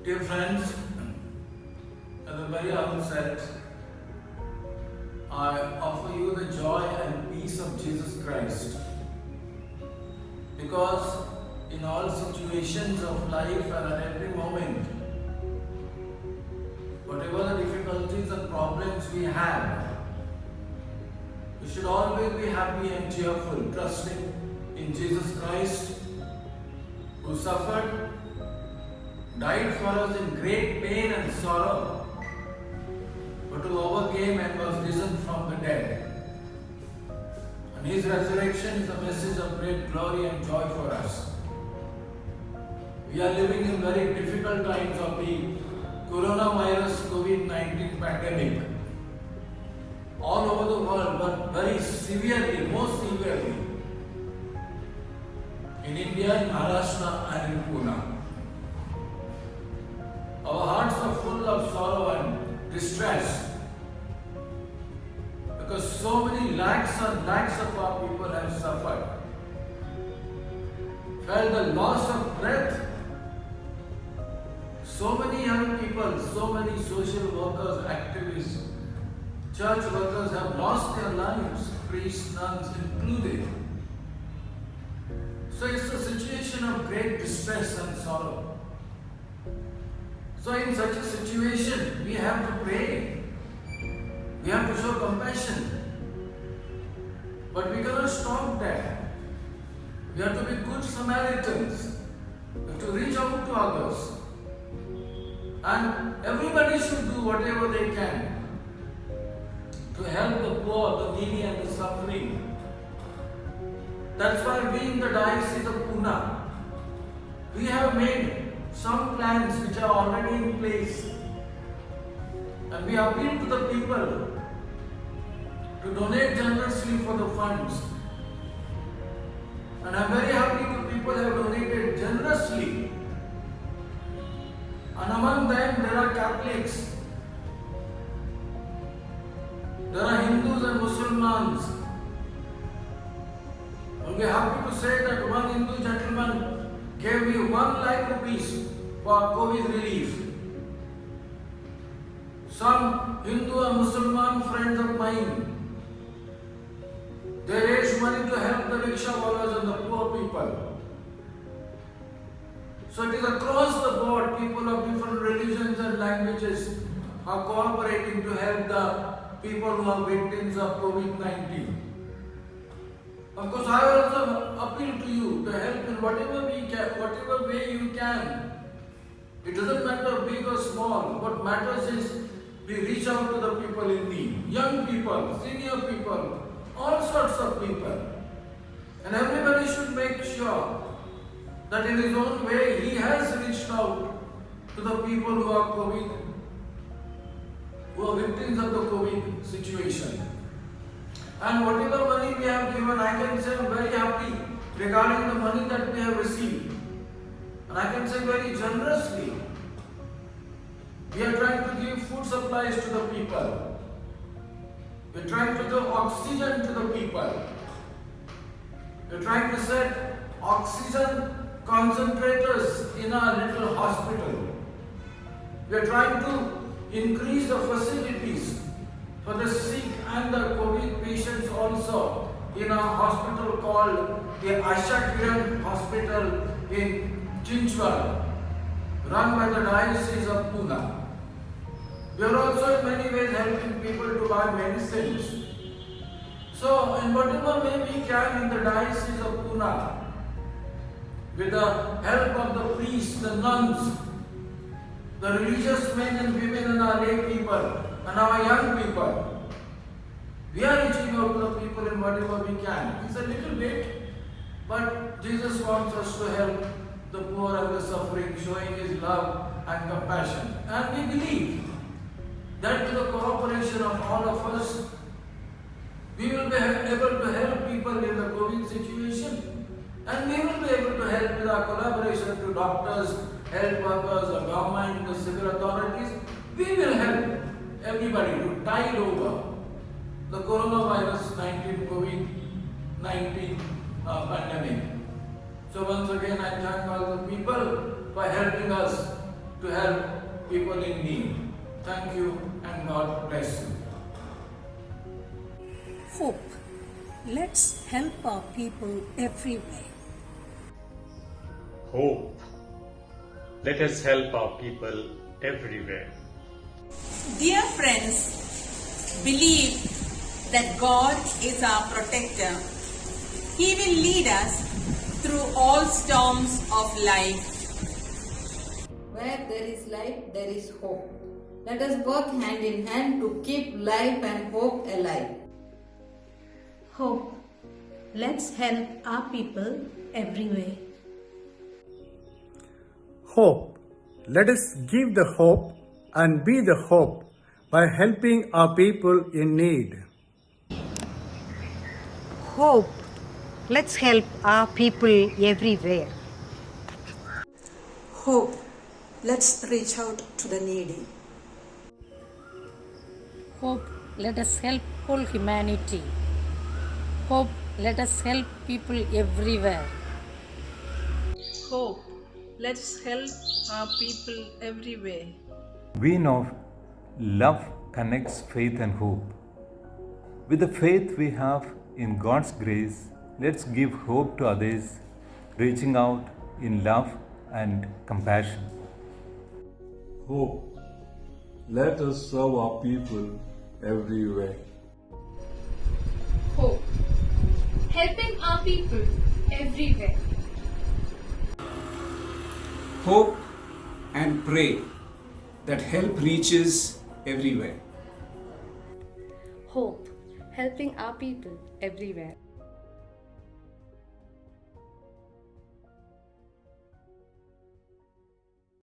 Dear friends, at the very outset, I offer you the joy and peace of Jesus Christ. Because in all situations of life and at every moment, whatever the difficulties and problems we have, we should always be happy and cheerful, trusting in Jesus Christ, who suffered, died for us in great pain and sorrow, but who overcame and was risen from the dead. And His resurrection is a message of great glory and joy for us. We are living in very difficult times of the coronavirus COVID-19 pandemic. All over the world, but very severely, most severely. In India, in Maharashtra and in Pune. Our hearts are full of sorrow and distress because so many lakhs and lakhs of our people have suffered, felt the loss of breath. So many young people, so many social workers, activists, church workers have lost their lives, priests, nuns included. So it's a situation of great distress and sorrow. So in such a situation, we have to pray. We have to show compassion. But we cannot stop there. We have to be good Samaritans. We have to reach out to others. And everybody should do whatever they can to help the poor, the needy and the suffering. That's why we in the Diocese of Pune, we have made some plans which are already in place. And we appeal to the people to donate generously for the funds. And I'm very happy that people have donated generously. And among them there are Catholics, there are Hindus and Muslims. I'll be happy to say that one Hindu gentleman gave me 1 lakh rupees for COVID relief. Some Hindu and Muslim friends of mine, they raised money to help the rickshaw and the poor people. So it is across the board, people of different religions and languages are cooperating to help the people who are victims of COVID-19. Of course, I also appeal to you to help in whatever way you can. It doesn't matter big or small. What matters is we reach out to the people in need. Young people, senior people, all sorts of people. And everybody should make sure that in his own way he has reached out to the people who are victims of the COVID situation. And whatever money we have given, I can say I'm very happy regarding the money that we have received. And I can say very generously, we are trying to give food supplies to the people. We are trying to give oxygen to the people. We are trying to set oxygen concentrators in our little hospital. We are trying to increase the facilities for the sick and the COVID patients also in our hospital called the Asha Kiran Hospital in Chinchwad, run by the Diocese of Pune. We are also in many ways helping people to buy medicines. So in whatever way we can in the Diocese of Pune, with the help of the priests, the nuns, the religious men and women and our lay people, and our young people, we are reaching out to the people in whatever we can. It's a little bit, but Jesus wants us to help the poor and the suffering, showing His love and compassion. And we believe that with the cooperation of all of us, we will be able to help people in the COVID situation. And we will be able to help with our collaboration to doctors, health workers, the government, the civil authorities. We will help everybody to tide over the coronavirus COVID-19 pandemic. So once again I thank all the people for helping us to help people in need. Thank you and God bless you. Hope. Let's help our people everywhere. Hope. Let us help our people everywhere. Dear friends, believe that God is our protector. He will lead us through all storms of life. Where there is life, there is hope. Let us work hand in hand to keep life and hope alive. Hope. Let's help our people everywhere. Hope. Let us give the hope and be the hope by helping our people in need. Hope. Let's help our people everywhere. Hope. Let's reach out to the needy. Hope. Let us help whole humanity. Hope. Let us help people everywhere. Hope. Let's help our people everywhere. We know love connects faith and hope. With the faith we have in God's grace, let's give hope to others, reaching out in love and compassion. Hope. Let us serve our people everywhere. Hope. Helping our people everywhere. Hope and pray that help reaches everywhere. Hope. Helping our people everywhere.